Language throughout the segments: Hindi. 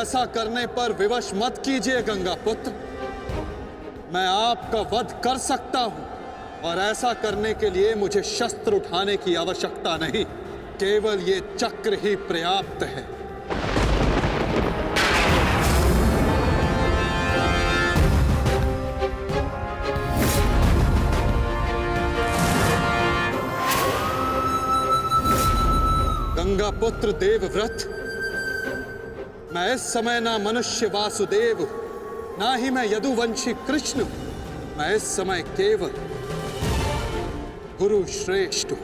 ऐसा करने पर विवश मत कीजिए गंगा पुत्र। मैं आपका वध कर सकता हूं और ऐसा करने के लिए मुझे शस्त्र उठाने की आवश्यकता नहीं, केवल ये चक्र ही पर्याप्त है। गंगा पुत्र देवव्रत, मैं इस समय ना मनुष्य वासुदेव हूं, ना ही मैं यदुवंशी कृष्ण हूं। मैं इस समय केवल गुरु श्रेष्ठ हूं।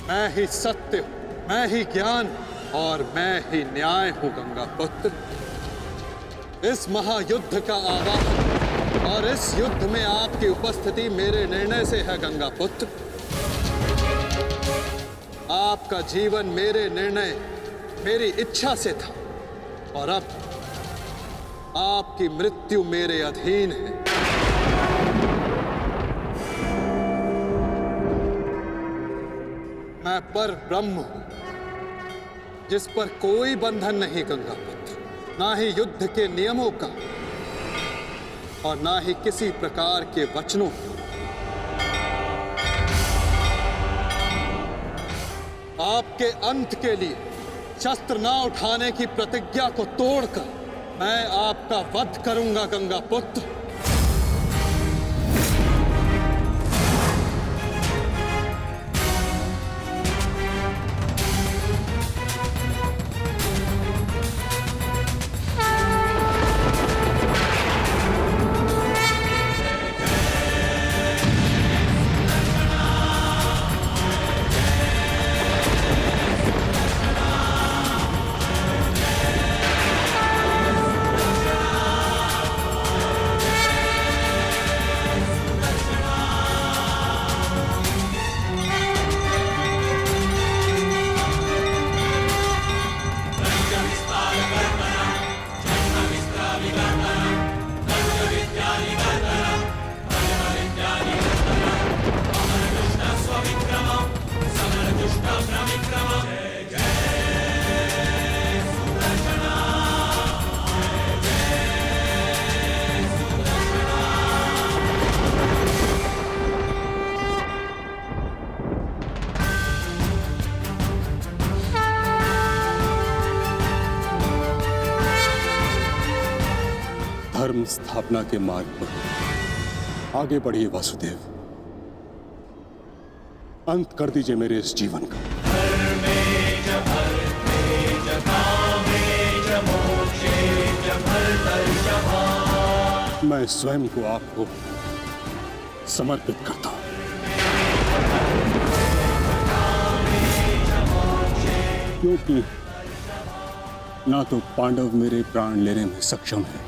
मैं ही सत्य हूं, मैं ही ज्ञान और मैं ही न्याय हूं गंगा पुत्र। इस महायुद्ध का आवाहन और इस युद्ध में आपकी उपस्थिति मेरे निर्णय से है गंगा पुत्र। आपका जीवन मेरे निर्णय, मेरी इच्छा से था और अब आपकी मृत्यु मेरे अधीन है। मैं पर ब्रह्म हूं, जिस पर कोई बंधन नहीं गंगा पुत्र, ना ही युद्ध के नियमों का और ना ही किसी प्रकार के वचनों का। आपके अंत के लिए शस्त्र ना उठाने की प्रतिज्ञा को तोड़कर मैं आपका वध करूंगा गंगा पुत्र। धर्म स्थापना के मार्ग पर आगे बढ़िए वासुदेव। अंत कर दीजिए मेरे इस जीवन का। मैं स्वयं को आपको समर्पित करता हूं। क्योंकि ना तो पांडव मेरे प्राण लेने में सक्षम है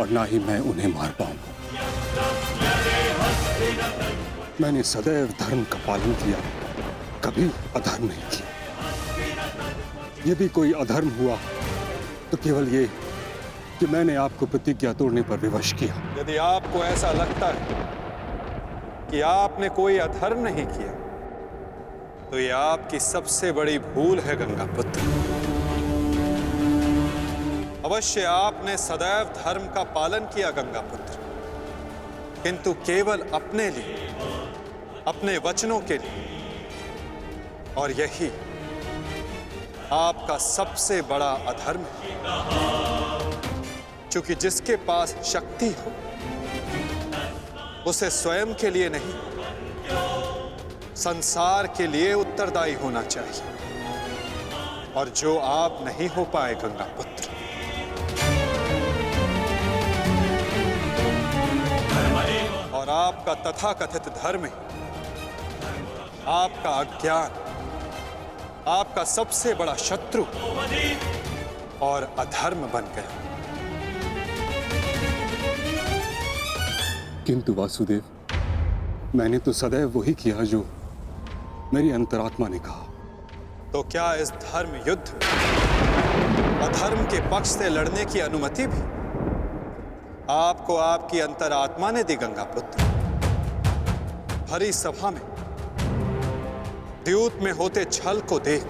और ना ही मैं उन्हें मार पाऊंगा। मैंने सदैव धर्म का पालन किया, कभी अधर्म नहीं किया। यदि कोई अधर्म हुआ तो केवल ये कि मैंने आपको प्रतिज्ञा तोड़ने पर विवश किया। यदि आपको ऐसा लगता है कि आपने कोई अधर्म नहीं किया तो यह आपकी सबसे बड़ी भूल है गंगा पुत्र। अवश्य आपने सदैव धर्म का पालन किया गंगा पुत्र, किंतु केवल अपने लिए, अपने वचनों के लिए। और यही आपका सबसे बड़ा अधर्म है। क्योंकि जिसके पास शक्ति हो उसे स्वयं के लिए नहीं, संसार के लिए उत्तरदायी होना चाहिए, और जो आप नहीं हो पाए गंगा पुत्र। और आपका तथाकथित धर्म ही आपका अज्ञान, आपका सबसे बड़ा शत्रु और अधर्म बन गया। किंतु वासुदेव, मैंने तो सदैव वही किया जो मेरी अंतरात्मा ने कहा। तो क्या इस धर्म युद्ध में अधर्म के पक्ष से लड़ने की अनुमति भी आपको आपकी अंतरात्मा ने दी गंगा पुत्र? भरी सभा में द्यूत में होते छल को देख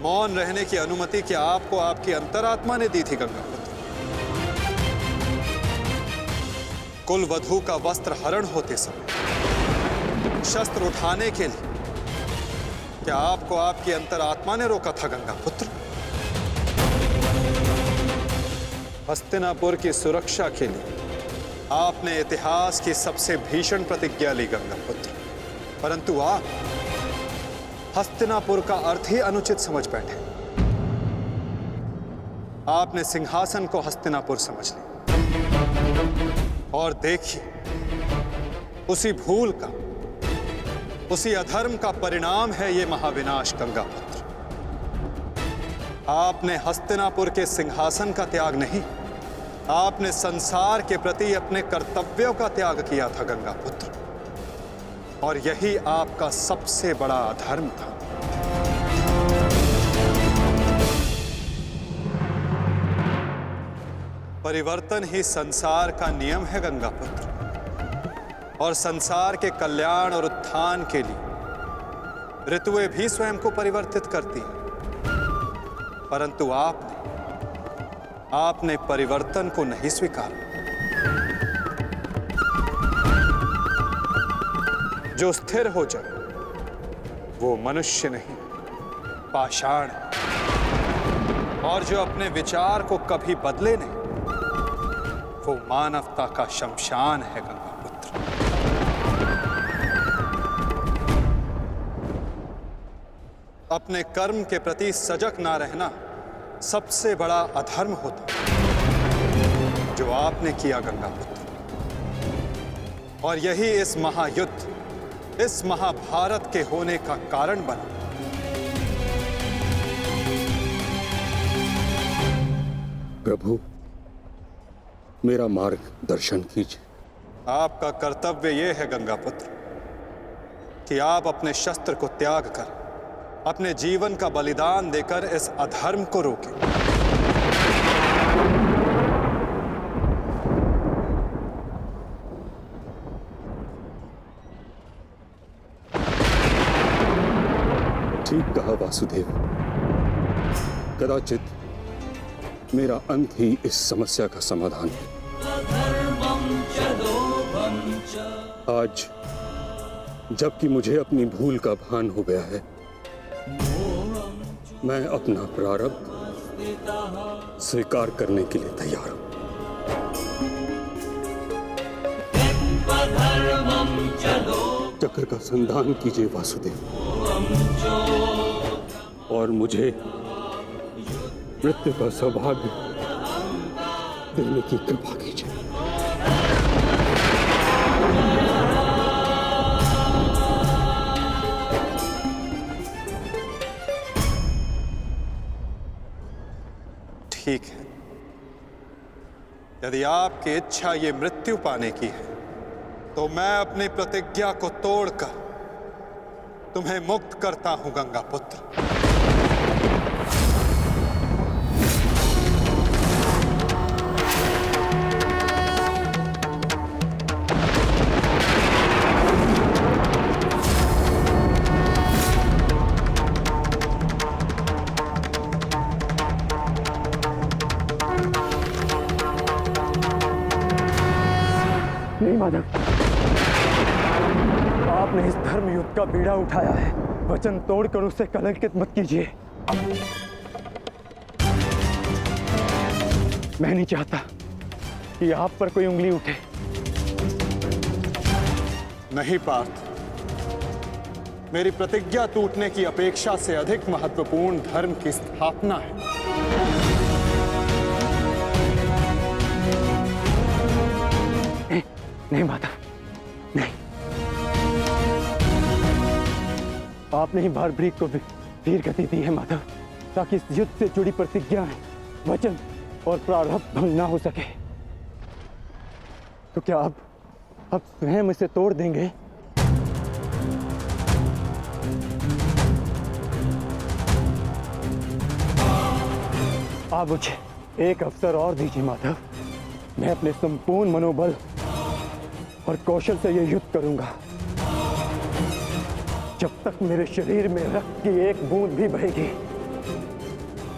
मौन रहने की अनुमति क्या आपको आपकी अंतरात्मा ने दी थी गंगा पुत्र? कुल वधू का वस्त्र हरण होते समय शस्त्र उठाने के लिए क्या आपको आपकी अंतरात्मा ने रोका था गंगा पुत्र? हस्तिनापुर की सुरक्षा के लिए आपने इतिहास की सबसे भीषण प्रतिज्ञा ली गंगा पुत्र, परंतु आप हस्तिनापुर का अर्थ ही अनुचित समझ बैठे। आपने सिंहासन को हस्तिनापुर समझ लिया और देखिए उसी भूल का, उसी अधर्म का परिणाम है ये महाविनाश गंगा पुत्र। आपने हस्तिनापुर के सिंहासन का त्याग नहीं, आपने संसार के प्रति अपने कर्तव्यों का त्याग किया था गंगा पुत्र, और यही आपका सबसे बड़ा अधर्म था। परिवर्तन ही संसार का नियम है गंगा पुत्र, और संसार के कल्याण और उत्थान के लिए ऋतुएं भी स्वयं को परिवर्तित करती हैं, परंतु आपने परिवर्तन को नहीं स्वीकारा। जो स्थिर हो जाए वो मनुष्य नहीं, पाषाण है, और जो अपने विचार को कभी बदले नहीं वो मानवता का शमशान है गंगा पुत्र। अपने कर्म के प्रति सजग ना रहना सबसे बड़ा अधर्म होता जो आपने किया गंगा पुत्र, और यही इस महायुद्ध, इस महाभारत के होने का कारण बना। प्रभु, मेरा मार्ग दर्शन कीजिए। आपका कर्तव्य यह है गंगा पुत्र कि आप अपने शस्त्र को त्याग कर अपने जीवन का बलिदान देकर इस अधर्म को रोकें। ठीक कहा वासुदेव, कदाचित मेरा अंत ही इस समस्या का समाधान है। आज जबकि मुझे अपनी भूल का भान हो गया है, मैं अपना प्रारब्ध स्वीकार करने के लिए तैयार हूं। चक्र का संधान कीजिए वासुदेव, और मुझे मृत्यु का सौभाग्य देने की कृपा कीजिए। ठीक है, यदि आपकी इच्छा ये मृत्यु पाने की है तो मैं अपनी प्रतिज्ञा को तोड़कर तुम्हें मुक्त करता हूं गंगा पुत्र। नहीं माधव, आपने इस धर्म युद्ध का बीड़ा उठाया है, वचन तोड़कर उसे कलंकित मत कीजिए। मैं नहीं चाहता कि आप पर कोई उंगली उठे। नहीं पार्थ, मेरी प्रतिज्ञा टूटने की अपेक्षा से अधिक महत्वपूर्ण धर्म की स्थापना है। नहीं माधव, नहीं। आपने ही भारभृग को वीर गति दी है माधव, ताकि इस युद्ध से जुड़ी प्रतिज्ञाएं, वचन और प्रारब्ध भंग ना हो सके। तो क्या आप स्वयं इसे तोड़ देंगे? आप मुझे एक अवसर और दीजिए माधव, मैं अपने संपूर्ण मनोबल और कौशल से यह युद्ध करूंगा। जब तक मेरे शरीर में रक्त की एक बूंद भी बहेगी,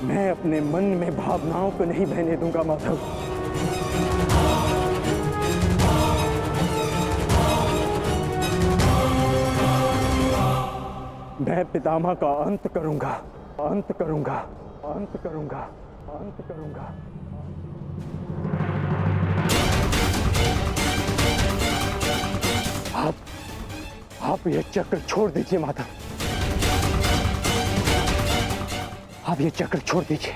मैं अपने मन में भावनाओं को नहीं बहने दूंगा माधव। मैं पितामह का अंत करूंगा, अंत करूंगा, अंत करूंगा, अंत करूंगा। आप ये चक्र छोड़ दीजिए माधव, आप ये चक्र छोड़ दीजिए।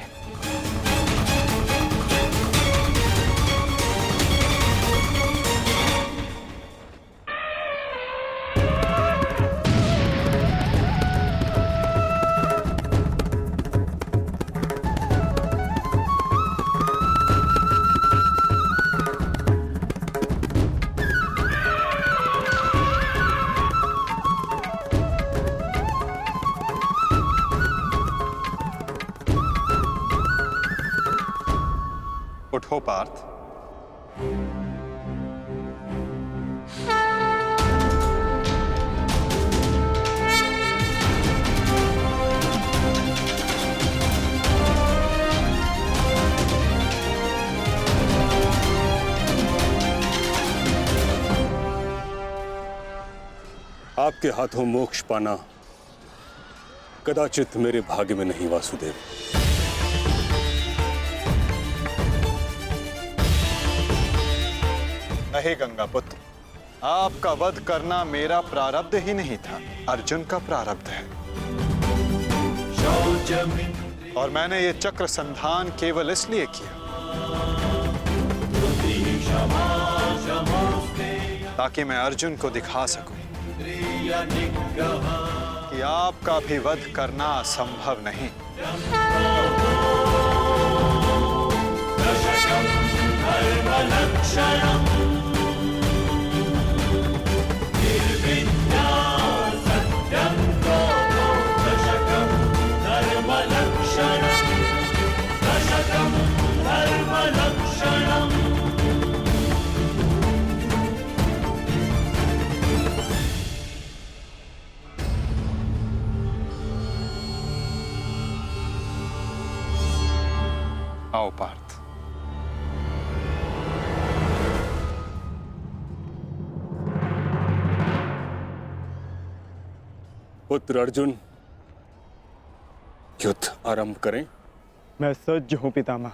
उठो पार्थ। आपके हाथों मोक्ष पाना कदाचित मेरे भाग्य में नहीं वासुदेव। नहीं गंगा पुत्र, आपका वध करना मेरा प्रारब्ध ही नहीं था, अर्जुन का प्रारब्ध है। और मैंने ये चक्र संधान केवल इसलिए किया ताकि मैं अर्जुन को दिखा सकूं कि आपका भी वध करना असंभव नहीं। आओ पार्थ। पुत्र अर्जुन, युद्ध आरंभ करें? मैं सज्ज हूं पितामह।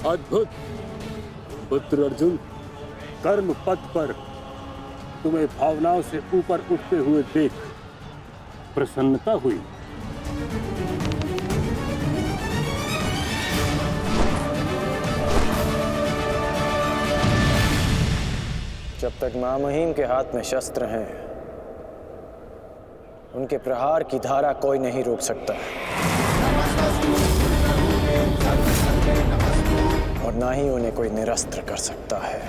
अद्भुत पुत्र अर्जुन, कर्म पथ पर तुम्हें भावनाओं से ऊपर उठते हुए देख प्रसन्नता हुई। जब तक महामहिम के हाथ में शस्त्र हैं, उनके प्रहार की धारा कोई नहीं रोक सकता और ना ही उन्हें कोई निरस्त्र कर सकता है।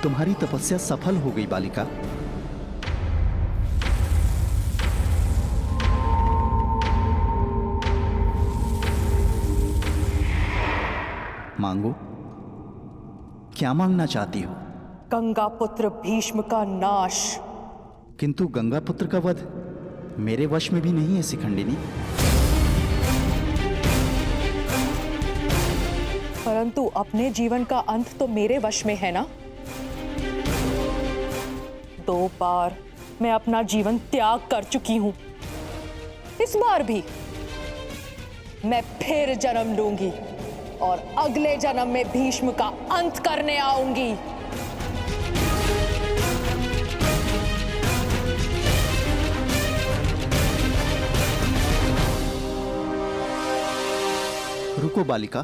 तुम्हारी तपस्या सफल हो गई बालिका। मांगो, क्या मांगना चाहती हो? गंगा पुत्र भीष्म का नाश। किंतु गंगा पुत्र का वध मेरे वश में भी नहीं है शिखंडिनी। परंतु अपने जीवन का अंत तो मेरे वश में है ना। 2 बार मैं अपना जीवन त्याग कर चुकी हूं। इस बार भी मैं फिर जन्म लूंगी और अगले जन्म में भीष्म का अंत करने आऊंगी। रुको बालिका,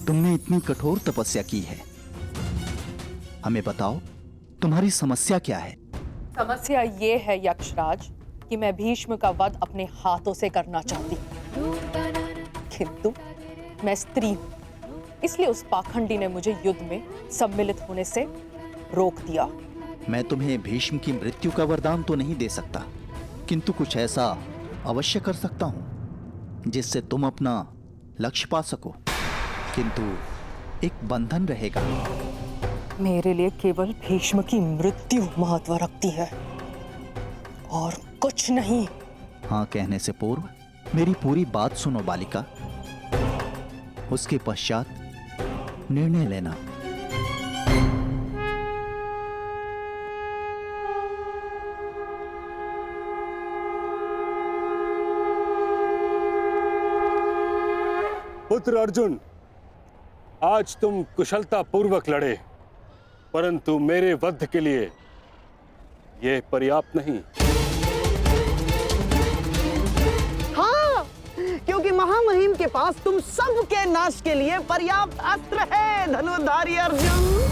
तुमने इतनी कठोर तपस्या की है, हमें बताओ तुम्हारी समस्या क्या है? समस्या ये है यक्षराज कि मैं भीष्म का वध अपने हाथों से करना चाहती हूं, किंतु मैं स्त्री हूं, इसलिए उस पाखंडी ने मुझे युद्ध में सम्मिलित होने से रोक दिया। मैं तुम्हें भीष्म की मृत्यु का वरदान तो नहीं दे सकता, किंतु कुछ ऐसा अवश्य कर सकता हूं जिससे तुम अपना लक्ष्य पा सको, किंतु एक बंधन रहेगा। मेरे लिए केवल भीष्म की मृत्यु महत्व रखती है और कुछ नहीं। हाँ कहने से पूर्व मेरी पूरी बात सुनो बालिका, उसके पश्चात निर्णय लेना। पुत्र अर्जुन, आज तुम कुशलता पूर्वक लड़े, परंतु मेरे वध के लिए यह पर्याप्त नहीं। हाँ, क्योंकि महामहिम के पास तुम सब के नाश के लिए पर्याप्त अस्त्र है धनुर्धारी अर्जुन।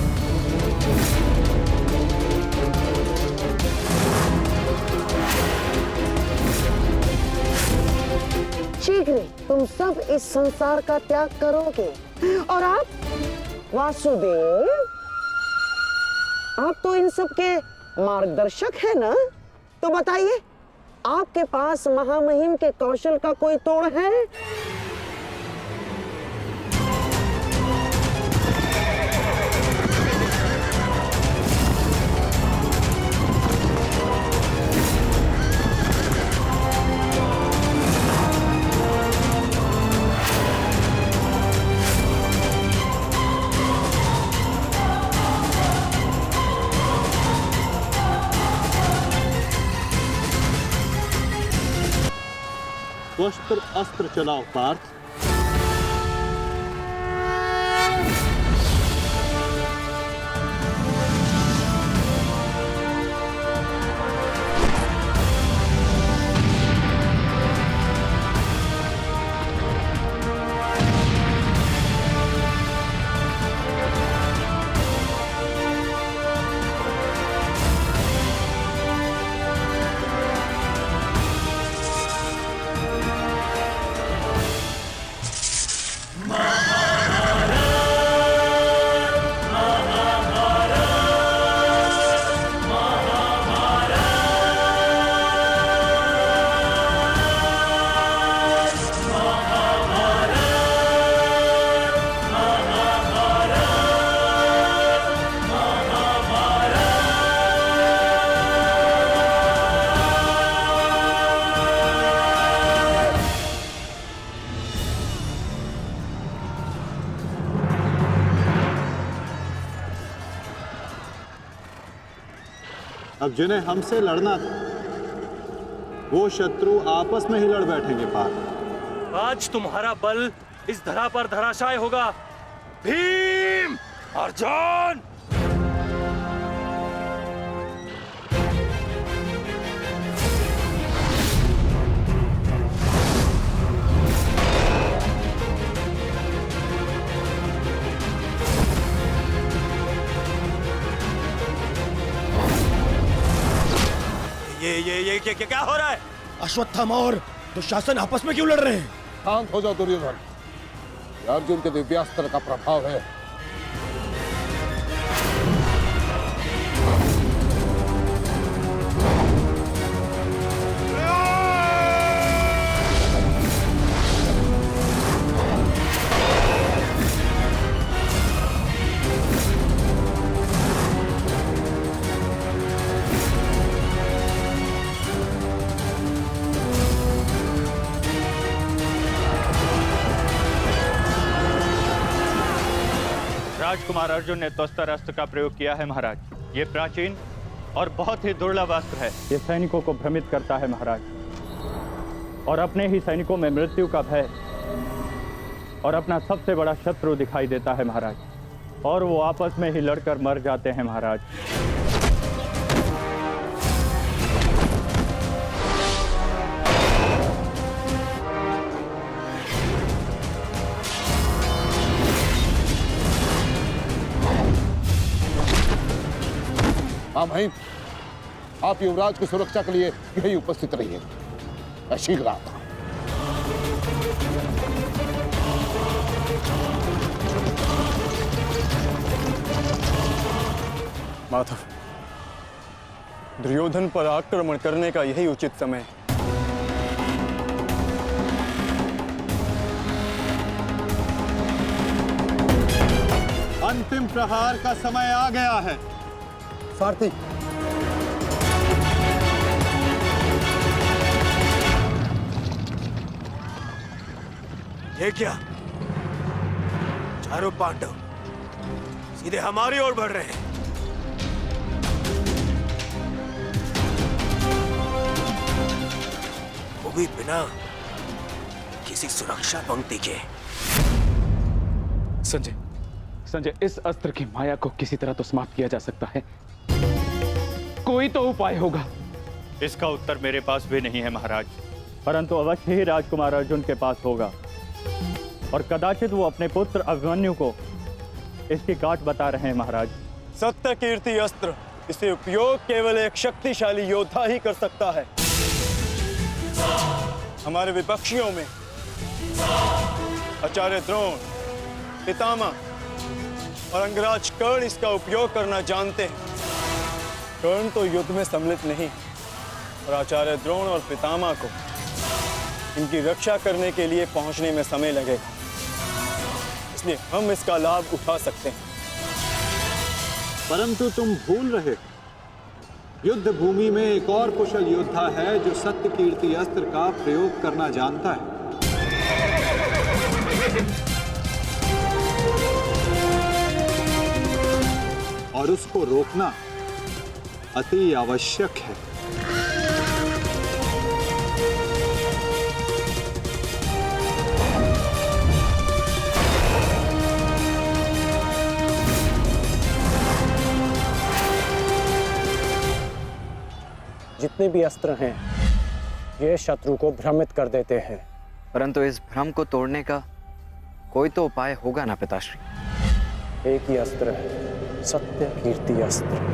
शीघ्र तुम सब इस संसार का त्याग करोगे और आप वासुदेव, आप तो इन सब के मार्गदर्शक है ना, तो बताइए आपके पास महामहिम के कौशल का कोई तोड़ है? वस्त्र अस्त्र चलाओ पार्थ। अब जिन्हें हमसे लड़ना था वो शत्रु आपस में ही लड़ बैठेंगे पार्थ। आज तुम्हारा बल इस धरा पर धराशाय होगा। भीम, अर्जुन! ये क्या हो रहा है? अश्वत्थामा और दुशासन आपस में क्यों लड़ रहे हैं? शांत हो जाओ दुर्योधन, ये अर्जुन के दिव्यास्त्र का प्रभाव है। राजकुमार अर्जुन ने त्वस्तर अस्त्र का प्रयोग किया है महाराज। ये प्राचीन और बहुत ही दुर्लभ अस्त्र है। ये सैनिकों को भ्रमित करता है महाराज, और अपने ही सैनिकों में मृत्यु का भय और अपना सबसे बड़ा शत्रु दिखाई देता है महाराज, और वो आपस में ही लड़कर मर जाते हैं महाराज। हाँ महिम, आप युवराज की सुरक्षा के लिए यही उपस्थित रहिए। मैं शीघ्र आता हूं। माधव, दुर्योधन पर आक्रमण करने का यही उचित समय है। अंतिम प्रहार का समय आ गया है। सारथी, ये क्या? चारों पांडव सीधे हमारी ओर बढ़ रहे हैं। वो भी बिना किसी सुरक्षा पंक्ति के। संजय, इस अस्त्र की माया को किसी तरह तो समाप्त किया जा सकता है। कोई तो उपाय होगा। इसका उत्तर मेरे पास भी नहीं है महाराज, परंतु अवश्य ही राजकुमार अर्जुन के पास होगा, और कदाचित वो अपने पुत्र अभिमन्यु को इसकी गांठ बता रहे हैं महाराज। सत्य कीर्ति अस्त्र, इसे उपयोग केवल एक शक्तिशाली योद्धा ही कर सकता है। हमारे विपक्षियों में आचार्य द्रोण, पितामह और अंगराज कर्ण इसका उपयोग करना जानते हैं। कर्ण तो युद्ध में सम्मिलित नहीं, और आचार्य द्रोण और पितामह को इनकी रक्षा करने के लिए पहुंचने में समय लगेगा, इसलिए हम इसका लाभ उठा सकते हैं। परंतु तुम भूल रहे, युद्ध भूमि में एक और कुशल योद्धा है जो सत्य कीर्ति अस्त्र का प्रयोग करना जानता है। और उसको रोकना अति आवश्यक है। जितने भी अस्त्र हैं, ये शत्रु को भ्रमित कर देते हैं, परंतु इस भ्रम को तोड़ने का कोई तो उपाय होगा ना पिताश्री? एक ही अस्त्र है, सत्य कीर्ति अस्त्र।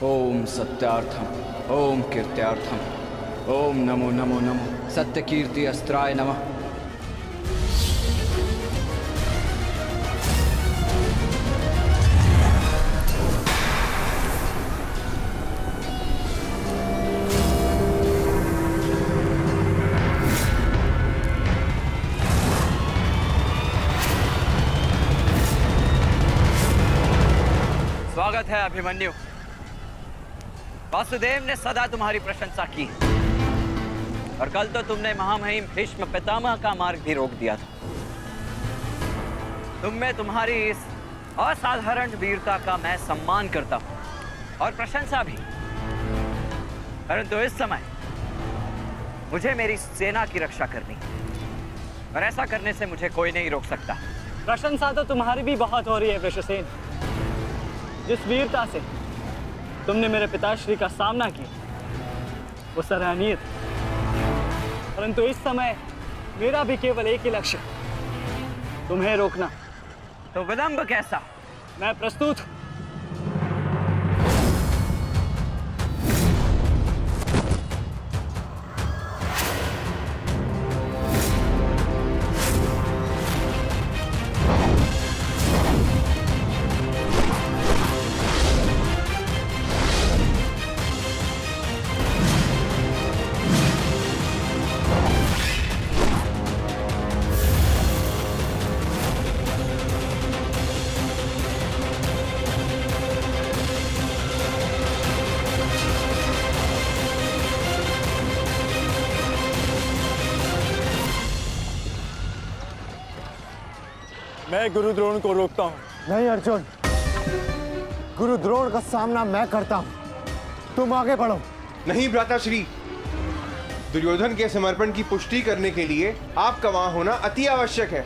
ओम सत्यार्थम, ओम कीर्त्यार्थम, ओम नमो नमो नमो सत्य कीर्ति अस्त्राय नमः। स्वागत है अभिमन्यु। वासुदेव ने सदा तुम्हारी प्रशंसा की, और कल तो तुमने महामहिम भीष्म पितामह का मार्ग भी रोक दिया था। तुम में तुम्हारी इस असाधारण वीरता का मैं सम्मान करता हूं और प्रशंसा भी, परंतु इस समय मुझे मेरी सेना की रक्षा करनी है, और ऐसा करने से मुझे कोई नहीं रोक सकता। प्रशंसा तो तुम्हारी भी बहुत हो रही है वृषसेन। जिस वीरता से तुमने मेरे पिताश्री का सामना किया वो सराहनीय था, परंतु इस समय मेरा भी केवल एक ही लक्ष्य, तुम्हें रोकना। तो विलंब कैसा? मैं प्रस्तुत हूं। मैं गुरु द्रोण को रोकता हूँ। नहीं अर्जुन, गुरु द्रोण का सामना मैं करता हूँ, तुम आगे बढ़ो। नहीं भ्राताश्री, दुर्योधन के समर्पण की पुष्टि करने के लिए आपका वहां होना अति आवश्यक है,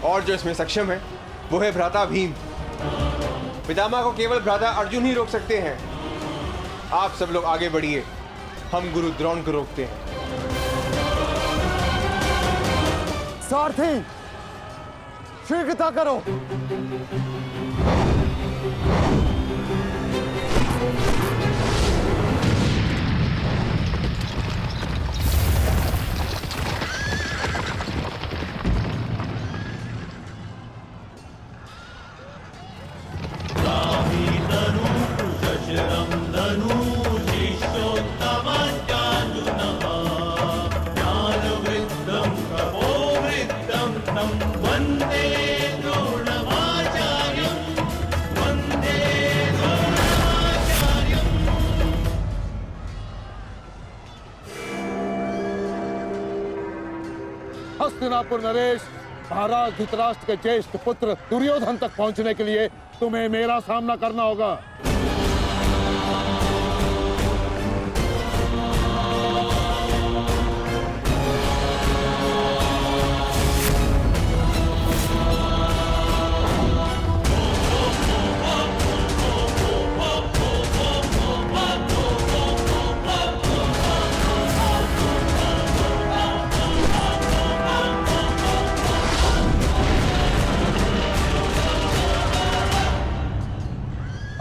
और जो इसमें सक्षम है वो है भ्राता भीम। पितामह को केवल भ्राता अर्जुन ही रोक सकते हैं। आप सब लोग आगे बढ़िए, हम गुरु द्रोण को रोकते हैं। सारथी, शीघ्रता करो। हस्तिनापुर नरेश, महाराज धृतराष्ट्र के ज्येष्ठ पुत्र दुर्योधन तक पहुंचने के लिए तुम्हें मेरा सामना करना होगा।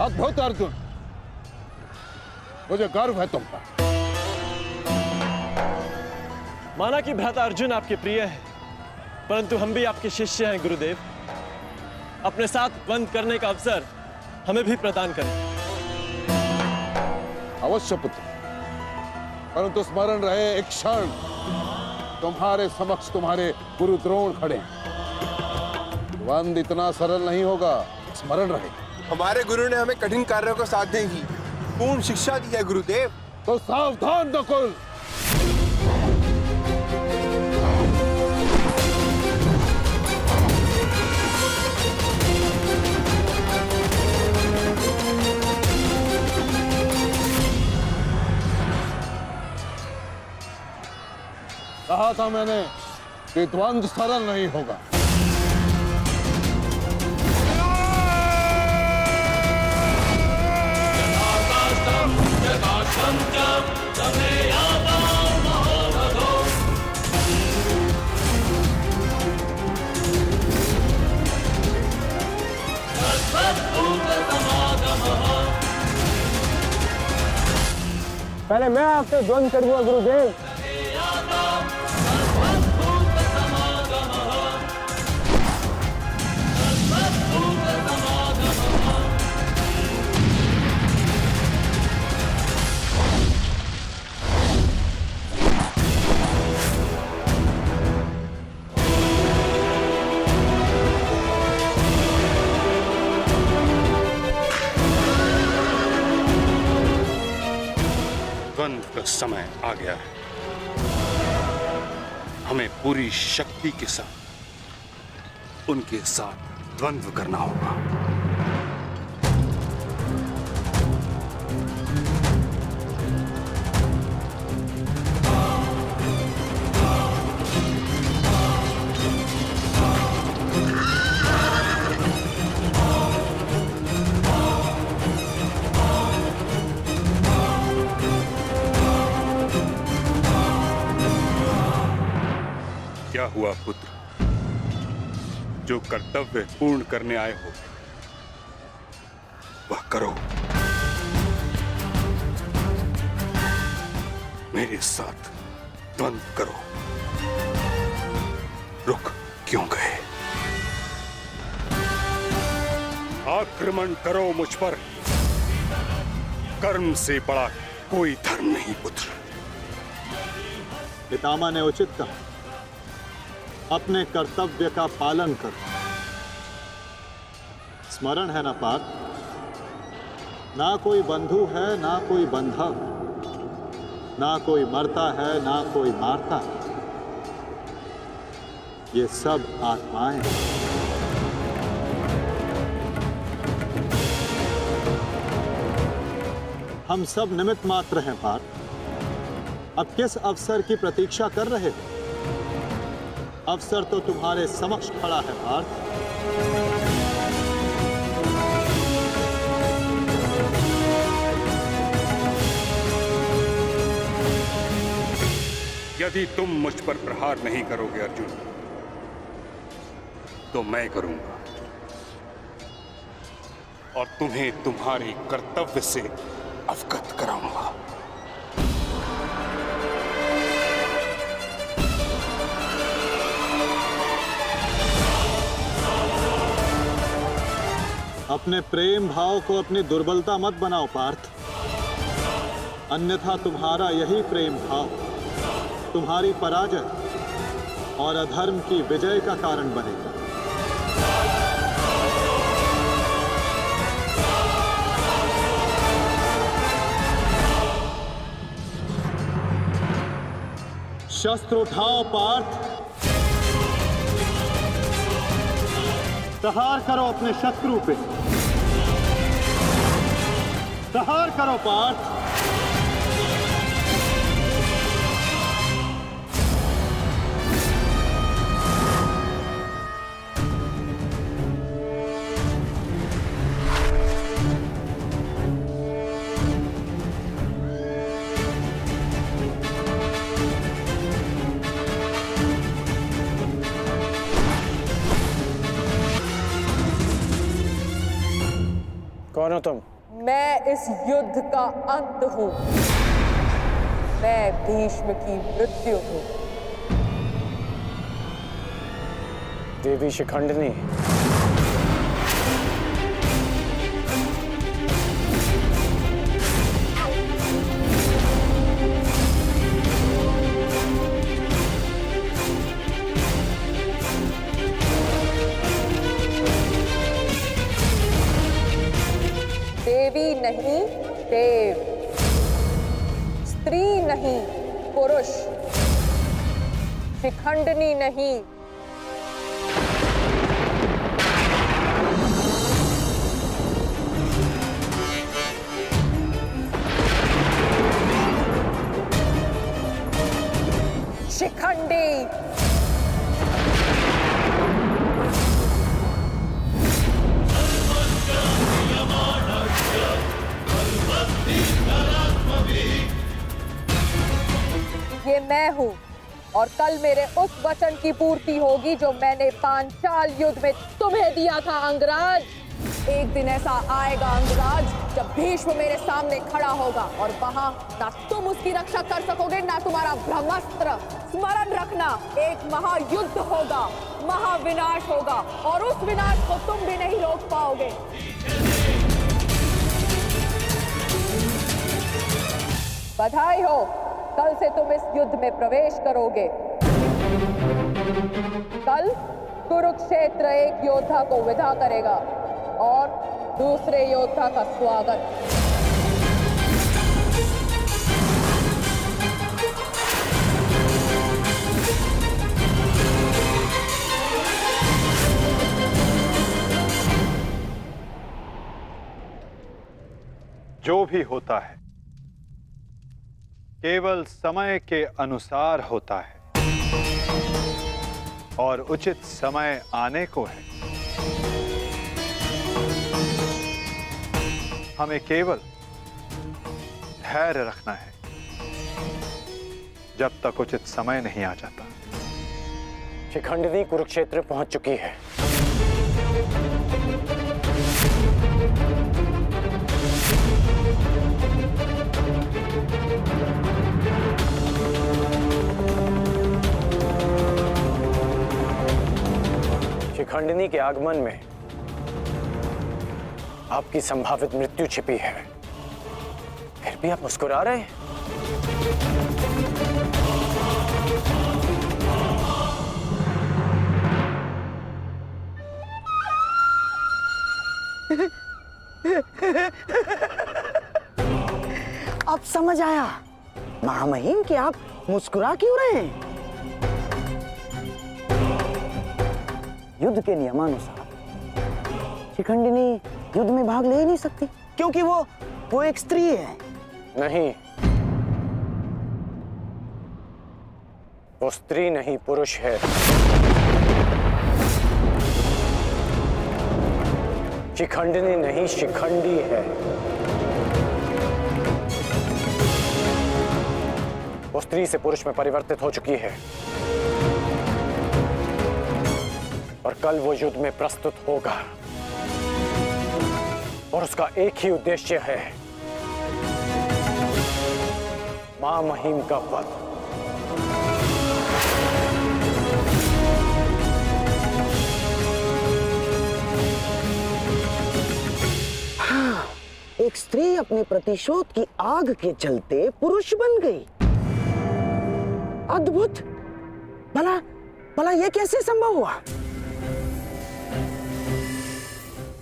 अद्भुत अर्जुन, मुझे गर्व है तुम पर। माना कि भ्राता अर्जुन आपके प्रिय है, परंतु हम भी आपके शिष्य हैं गुरुदेव। अपने साथ द्वंद्व करने का अवसर हमें भी प्रदान करें। अवश्य पुत्र, परंतु स्मरण रहे, एक क्षण तुम्हारे समक्ष तुम्हारे गुरु द्रोण खड़े हैं। द्वंद्व इतना सरल नहीं होगा, स्मरण रहे। हमारे गुरु ने हमें कठिन कार्यों को साधने की पूर्ण शिक्षा दी है गुरुदेव। तो सावधान नकुल। कहा था मैंने कि द्वंद्व सरल नहीं होगा। पहले मैं आपसे द्वंद्व करूंगा गुरुदेव। द्वंद्व का समय आ गया है। हमें पूरी शक्ति के साथ उनके साथ द्वंद्व करना होगा। क्या हुआ पुत्र? जो कर्तव्य पूर्ण करने आए हो वह करो। मेरे साथ द्वंद्व करो। रुक क्यों गए? आक्रमण करो मुझ पर। कर्म से बड़ा कोई धर्म नहीं पुत्र। पितामह ने उचित कहा, अपने कर्तव्य का पालन कर। स्मरण है ना पार्थ, ना कोई बंधु है ना कोई बंधव, ना कोई मरता है ना कोई मारता है। ये सब आत्माएं हैं। हम सब निमित्त मात्र हैं पार्थ। अब किस अवसर की प्रतीक्षा कर रहे हो? अवसर तो तुम्हारे समक्ष खड़ा है पार्थ। यदि तुम मुझ पर प्रहार नहीं करोगे अर्जुन, तो मैं करूंगा और तुम्हें तुम्हारे कर्तव्य से अवगत कराऊंगा। अपने प्रेम भाव को अपनी दुर्बलता मत बनाओ पार्थ, अन्यथा तुम्हारा यही प्रेम भाव तुम्हारी पराजय और अधर्म की विजय का कारण बनेगा। शस्त्र उठाओ पार्थ, प्रहार करो अपने शत्रु पे, प्रहार करो पार्थ। कौन हो तुम? मैं इस युद्ध का अंत हूं। मैं भीष्म की मृत्यु हूं। देवी शिखंडिनी, देवी नहीं देव, स्त्री नहीं पुरुष, शिखंडिनी नहीं। शिखंडी। ये मैं हूं और कल मेरे उस वचन की पूर्ति होगी जो मैंने पांचाल युद्ध में तुम्हें दिया था अंगराज। एक दिन ऐसा आएगा अंगराज जब भीष्म मेरे सामने खड़ा होगा और वहां ना तुम उसकी रक्षा कर सकोगे ना तुम्हारा ब्रह्मास्त्र। स्मरण रखना, एक महायुद्ध होगा, महाविनाश होगा और उस विनाश को तुम भी नहीं रोक पाओगे। बधाई हो, कल से तुम इस युद्ध में प्रवेश करोगे। कल कुरुक्षेत्र एक योद्धा को विदा करेगा और दूसरे योद्धा का स्वागत। जो भी होता है केवल समय के अनुसार होता है और उचित समय आने को है। हमें केवल धैर्य रखना है जब तक उचित समय नहीं आ जाता। शिखंडिनी कुरुक्षेत्र पहुंच चुकी है। शिखंडिनी के आगमन में आपकी संभावित मृत्यु छिपी है, फिर भी आप मुस्कुरा रहे हैं। अब समझ आया महामहिम कि आप मुस्कुरा क्यों रहे हैं। युद्ध के नियमानुसार शिखंडिनी युद्ध में भाग ले ही नहीं सकती, क्योंकि वो एक स्त्री है। नहीं, वो स्त्री नहीं पुरुष है। शिखंडिनी नहीं शिखंडी है। वो स्त्री से पुरुष में परिवर्तित हो चुकी है और कल वो युद्ध में प्रस्तुत होगा और उसका एक ही उद्देश्य है, मां महिम का वध। हाँ, एक स्त्री अपने प्रतिशोध की आग के चलते पुरुष बन गई। अद्भुत। भला ये कैसे संभव हुआ?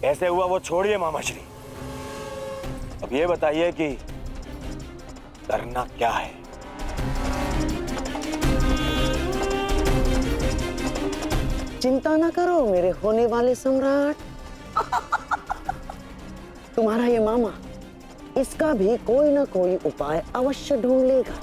कैसे हुआ वो छोड़िए मामाश्री, अब ये बताइए कि करना क्या है। चिंता ना करो मेरे होने वाले सम्राट। तुम्हारा ये मामा इसका भी कोई ना कोई उपाय अवश्य ढूंढ लेगा।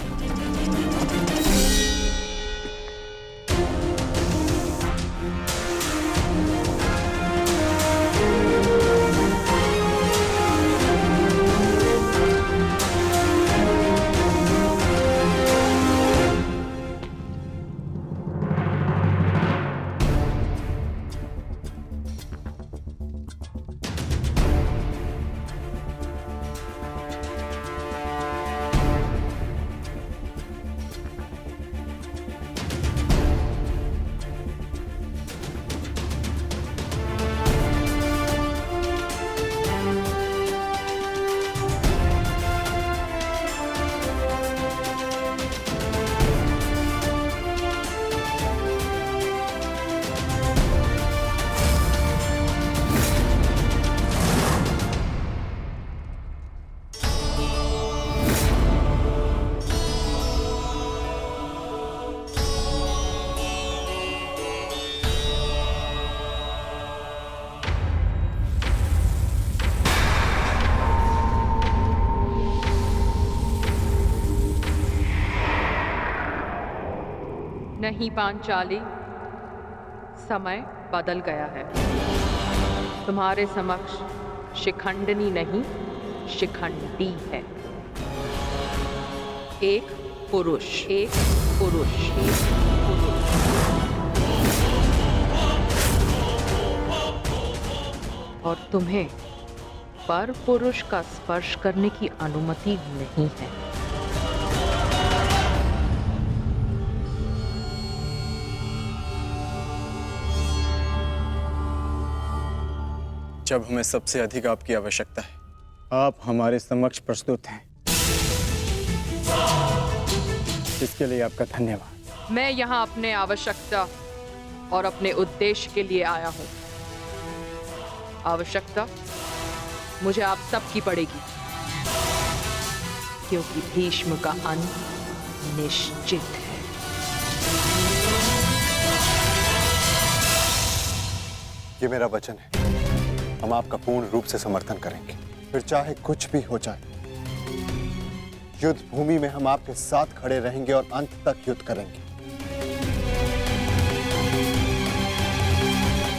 नहीं पांचाली, समय बदल गया है। तुम्हारे समक्ष शिखंडिनी नहीं शिखंडी है। एक पुरुष, एक पुरुष, एक पुरुष। और तुम्हें पर पुरुष का स्पर्श करने की अनुमति नहीं है। जब हमें सबसे अधिक आपकी आवश्यकता है, आप हमारे समक्ष प्रस्तुत हैं। इसके लिए आपका धन्यवाद। मैं यहाँ अपने आवश्यकता और अपने उद्देश्य के लिए आया हूँ। आवश्यकता मुझे आप सबकी पड़ेगी, क्योंकि भीष्म का अंत निश्चित है। ये मेरा वचन है, हम आपका पूर्ण रूप से समर्थन करेंगे, फिर चाहे कुछ भी हो जाए। युद्ध भूमि में हम आपके साथ खड़े रहेंगे और अंत तक युद्ध करेंगे।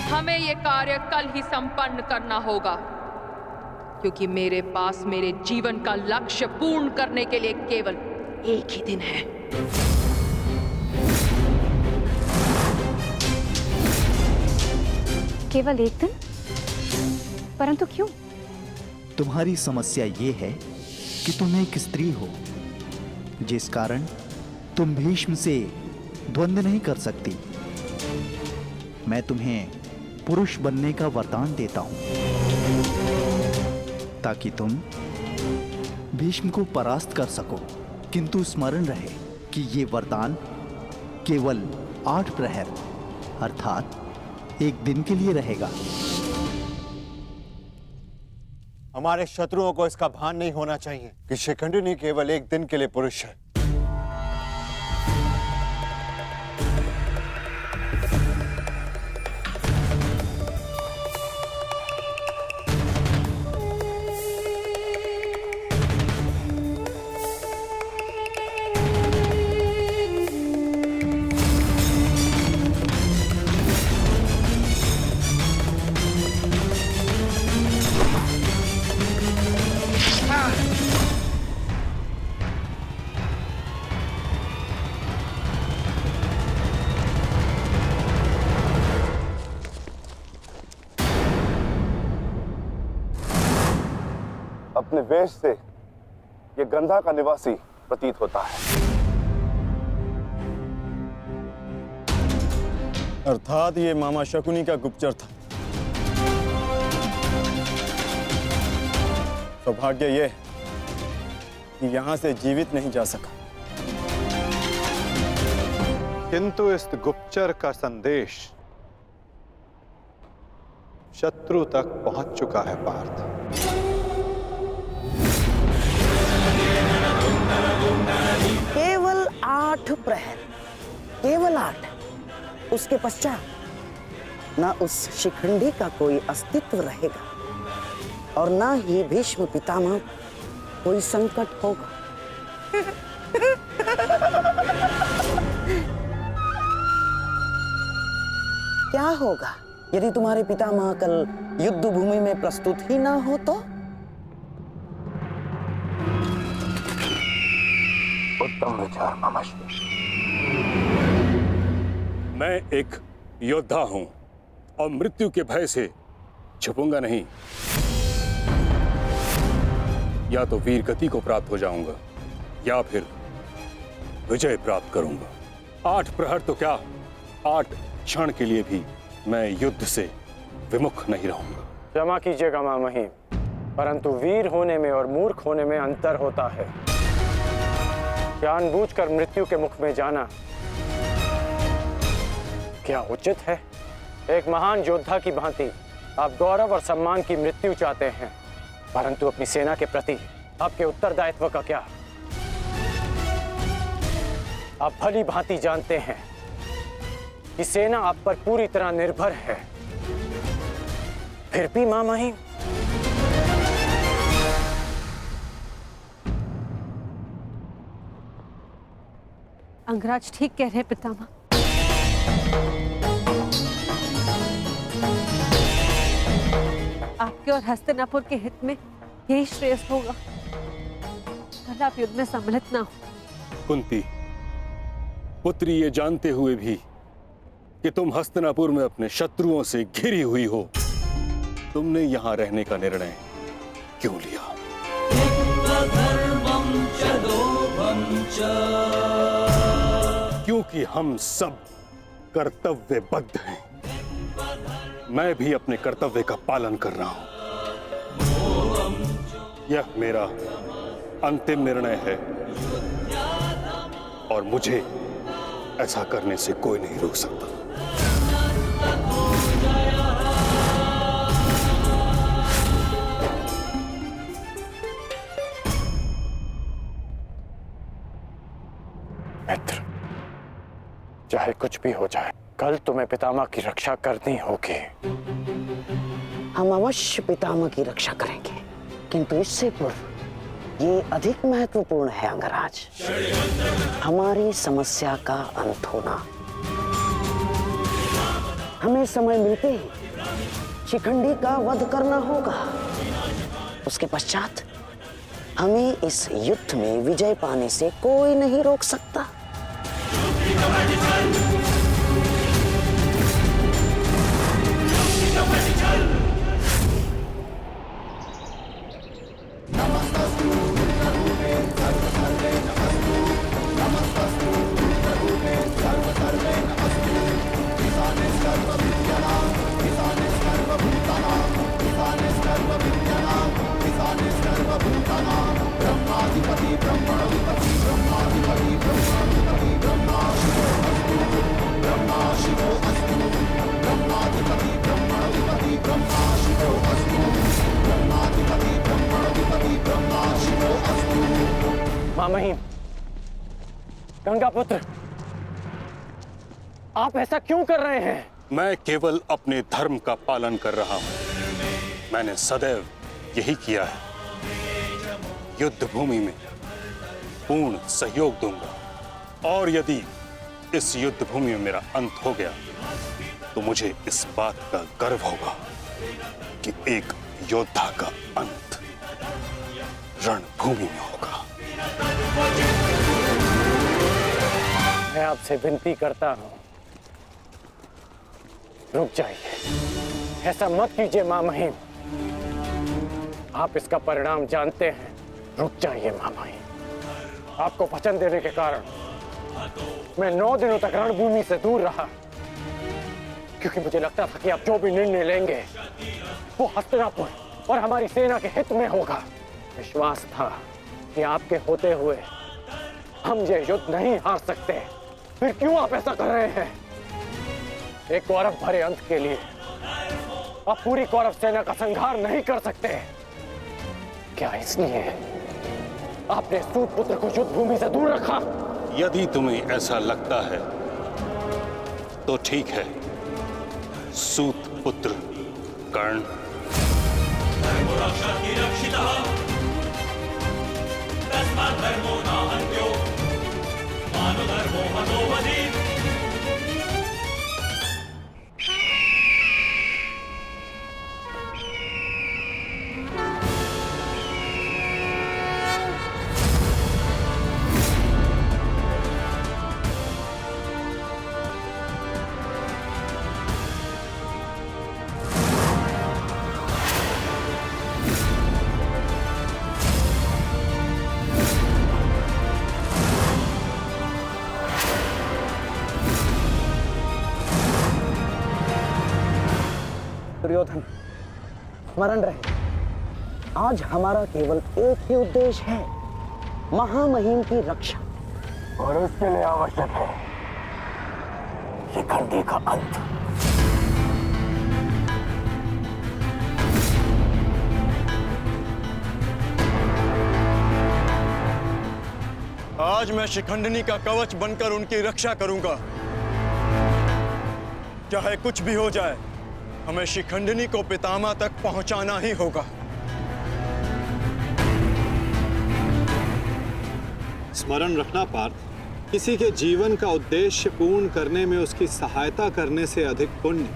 हमें ये कार्य कल ही संपन्न करना होगा, क्योंकि मेरे पास मेरे जीवन का लक्ष्य पूर्ण करने के लिए केवल एक ही दिन है। केवल एक दिन? परंतु क्यों? तुम्हारी समस्या ये है कि तुम एक स्त्री हो, जिस कारण तुम भीष्म से द्वंद्व नहीं कर सकती। मैं तुम्हें पुरुष बनने का वरदान देता हूं, ताकि तुम भीष्म को परास्त कर सको। किंतु स्मरण रहे कि ये वरदान केवल 8 प्रहर अर्थात एक दिन के लिए रहेगा। हमारे शत्रुओं को इसका भान नहीं होना चाहिए कि शिखंडिनी केवल एक दिन के लिए पुरुष है। अपने वेश से ये गंधा का निवासी प्रतीत होता है। अर्थात ये मामा शकुनी का गुप्तचर था। सौभाग्य ये कि यहां से जीवित नहीं जा सका। किंतु इस गुप्तचर का संदेश शत्रु तक पहुंच चुका है पार्थ। केवल 8 प्रहर, केवल 8। उसके पश्चात ना उस शिखंडी का कोई अस्तित्व रहेगा और ना ही भीष्म पितामह कोई संकट होगा। क्या होगा यदि तुम्हारे पितामह कल युद्ध भूमि में प्रस्तुत ही ना हो तो? उत्तम विचार मामाश्री। मैं एक योद्धा हूं और मृत्यु के भय से छुपूंगा नहीं। या तो वीर गति को प्राप्त हो जाऊंगा या फिर विजय प्राप्त करूंगा। 8 प्रहर तो क्या, 8 क्षण के लिए भी मैं युद्ध से विमुख नहीं रहूंगा। क्षमा कीजिएगा मामही, परंतु वीर होने में और मूर्ख होने में अंतर होता है। जानबूझकर मृत्यु के मुख में जाना क्या उचित है? एक महान योद्धा की भांति आप गौरव और सम्मान की मृत्यु चाहते हैं, परंतु अपनी सेना के प्रति आपके उत्तरदायित्व का क्या? आप भली भांति जानते हैं कि सेना आप पर पूरी तरह निर्भर है। फिर भी मामाही अंगराज ठीक कह रहे पितामह। आपके और हस्तिनापुर के हित में यही श्रेष्ठ होगा। कल आप युद्ध में सम्मिलित ना हो। कुंती पुत्री, ये जानते हुए भी कि तुम हस्तिनापुर में अपने शत्रुओं से घिरी हुई हो, तुमने यहां रहने का निर्णय क्यों लिया? क्योंकि हम सब कर्तव्यबद्ध हैं। मैं भी अपने कर्तव्य का पालन कर रहा हूं। यह मेरा अंतिम निर्णय है और मुझे ऐसा करने से कोई नहीं रोक सकता। मित्र, चाहे कुछ भी हो जाए, कल तुम्हें पितामह की रक्षा करनी होगी। हम अवश्य पितामह की रक्षा करेंगे, किंतु इससे पूर्व ये अधिक महत्वपूर्ण है अंगराज, हमारी समस्या का अंत होना। हमें समय मिलते ही शिखंडी का वध करना होगा। उसके पश्चात हमें इस युद्ध में विजय पाने से कोई नहीं रोक सकता। मामही, गंगापुत्र, आप ऐसा क्यों कर रहे हैं? मैं केवल अपने धर्म का पालन कर रहा हूं। मैंने सदैव यही किया है। युद्ध भूमि में पूर्ण सहयोग दूंगा और यदि इस युद्ध भूमि में मेरा अंत हो गया तो मुझे इस बात का गर्व होगा कि एक योद्धा का अंत रणभूमि में होगा। मैं आपसे विनती करता हूं, रुक जाइए। ऐसा मत कीजिए मामहीम। आप इसका परिणाम जानते हैं। रुक जाइए मामाई। आपको वचन देने के कारण मैं 9 दिनों तक रणभूमि से दूर रहा, क्योंकि मुझे लगता था कि आप जो भी निर्णय लेंगे वो हस्तिनापुर और हमारी सेना के हित में होगा। विश्वास था कि आपके होते हुए हम ये युद्ध नहीं हार सकते। फिर क्यों आप ऐसा कर रहे हैं? एक कौरव भरे अंत के लिए आप पूरी कौरव सेना का संहार नहीं कर सकते। क्या इसलिए आपने सूत पुत्र को युद्ध भूमि से दूर रखा? यदि तुम्हें ऐसा लगता है तो ठीक है। सूत पुत्र कर्ण दुर्योधन, स्मरण रहे, आज हमारा केवल एक ही उद्देश्य है, महामहिम की रक्षा, और उसके लिए आवश्यक है शिखंडी का अंत। आज मैं शिखंडिनी का कवच बनकर उनकी रक्षा करूंगा। चाहे कुछ भी हो जाए, हमें शिखंडिनी को पितामह तक पहुंचाना ही होगा। स्मरण रखना पार्थ, किसी के जीवन का उद्देश्य पूर्ण करने में उसकी सहायता करने से अधिक पुण्य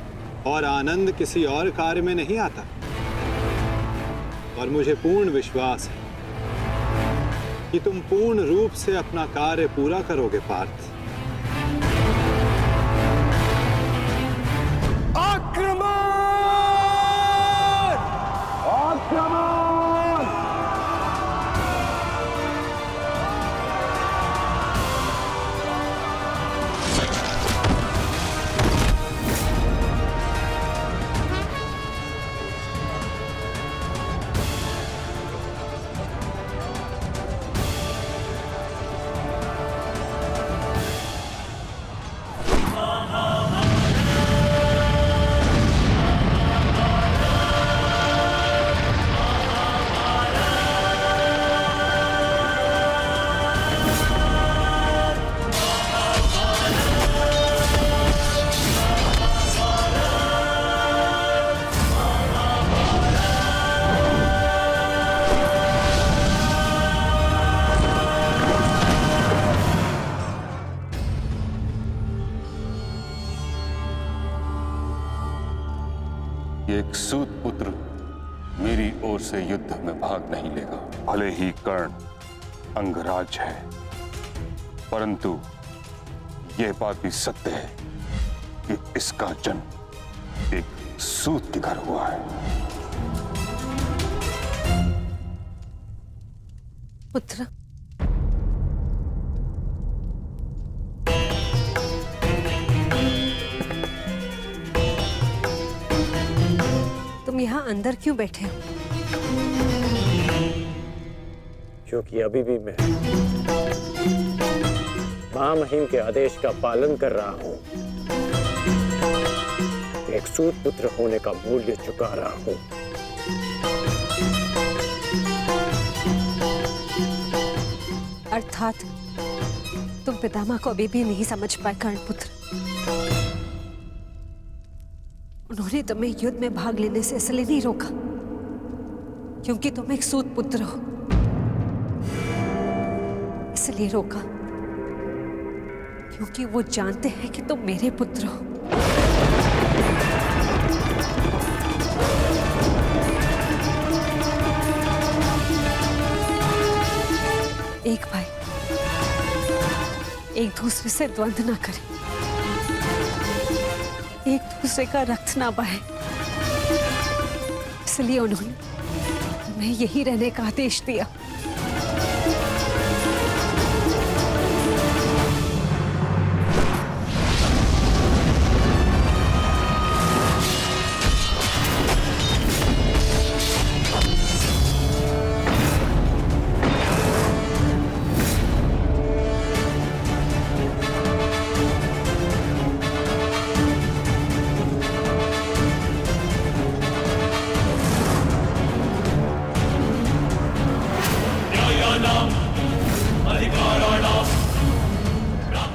और आनंद किसी और कार्य में नहीं आता। और मुझे पूर्ण विश्वास है कि तुम पूर्ण रूप से अपना कार्य पूरा करोगे पार्थ। एक सूत पुत्र मेरी ओर से युद्ध में भाग नहीं लेगा। भले ही कर्ण अंगराज है, परंतु यह बात भी सत्य है कि इसका जन्म एक सूत के घर हुआ है। पुत्र, तुम यहाँ अंदर क्यों बैठे हो? क्योंकि अभी भी मैं महामहिम के आदेश का पालन कर रहा हूँ। एक सूत पुत्र होने का मूल्य चुका रहा हूँ। अर्थात तुम पितामह को अभी भी नहीं समझ पाए कर्ण पुत्र। उन्होंने तुम्हें युद्ध में भाग लेने से इसलिए नहीं रोका क्योंकि तुम एक सूत पुत्र हो, इसलिए रोका क्योंकि वो जानते हैं कि तुम मेरे पुत्र हो। एक भाई एक दूसरे से द्वंद्व ना करें, एक दूसरे का रक्त ना बहे, इसलिए उन्होंने तुम्हें यही रहने का आदेश दिया।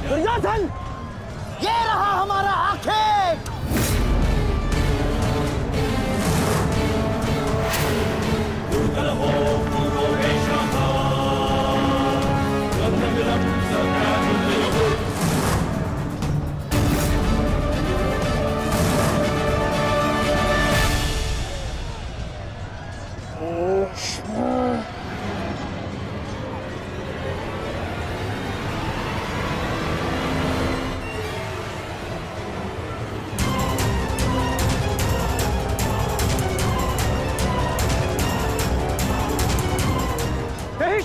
दुर्योधन, ये रहा हमारा आखेट।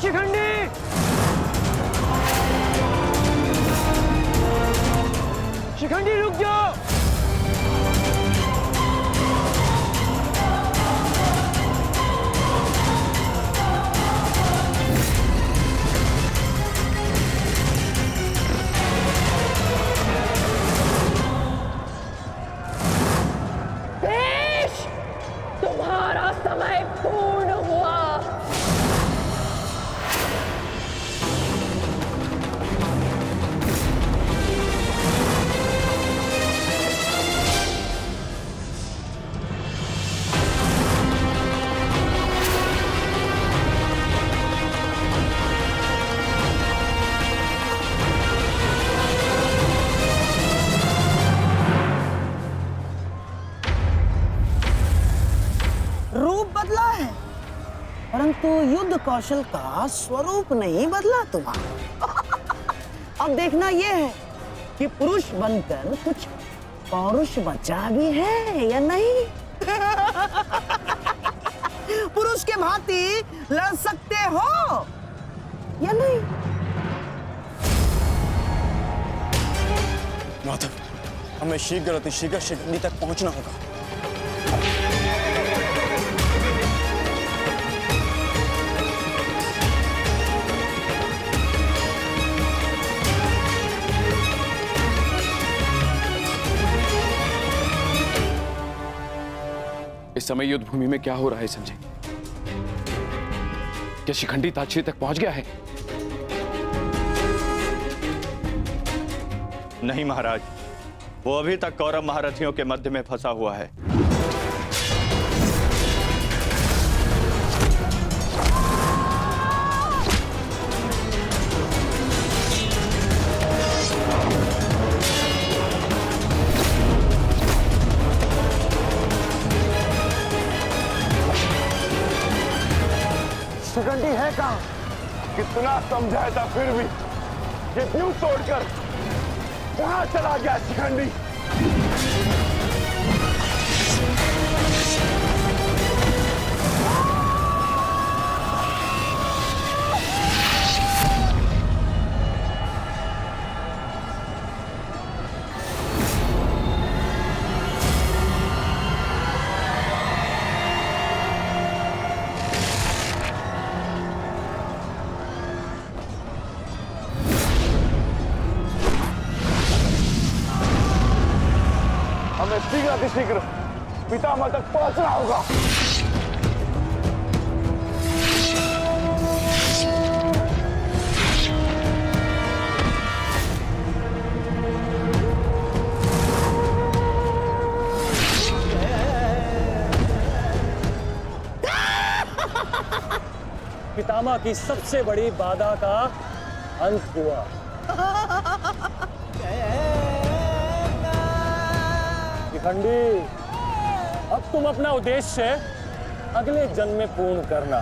शिखंडी, शिखंडी रुक जाओ। भीष्म, तुम्हारा समय पूर्ण हुआ। रूप बदला है, परंतु युद्ध कौशल का स्वरूप नहीं बदला तुम्हारा। अब देखना यह है कि पुरुष बनकर कुछ पौरुष बचा भी है या नहीं। पुरुष के भांति लड़ सकते हो या नहीं। माधव, हमें शीघ्र अतिशीघ्र शिखंडी तक पहुंचना होगा। इस समय युद्ध भूमि में क्या हो रहा है संजय? क्या शिखंडी ताक्षी तक पहुंच गया है? नहीं महाराज, वो अभी तक कौरव महारथियों के मध्य में फंसा हुआ है। शिखंडी है कहां? कितना समझाया था फिर भी ये न्यू तोड़कर कहां चला गया शिखंडी? हमें शीघ्र अतिशीघ्र पितामह तक पहुंचना होगा। पितामह की सबसे बड़ी बाधा का अंत हुआ। शिखंडी, अब तुम अपना उद्देश्य अगले जन्म में पूर्ण करना।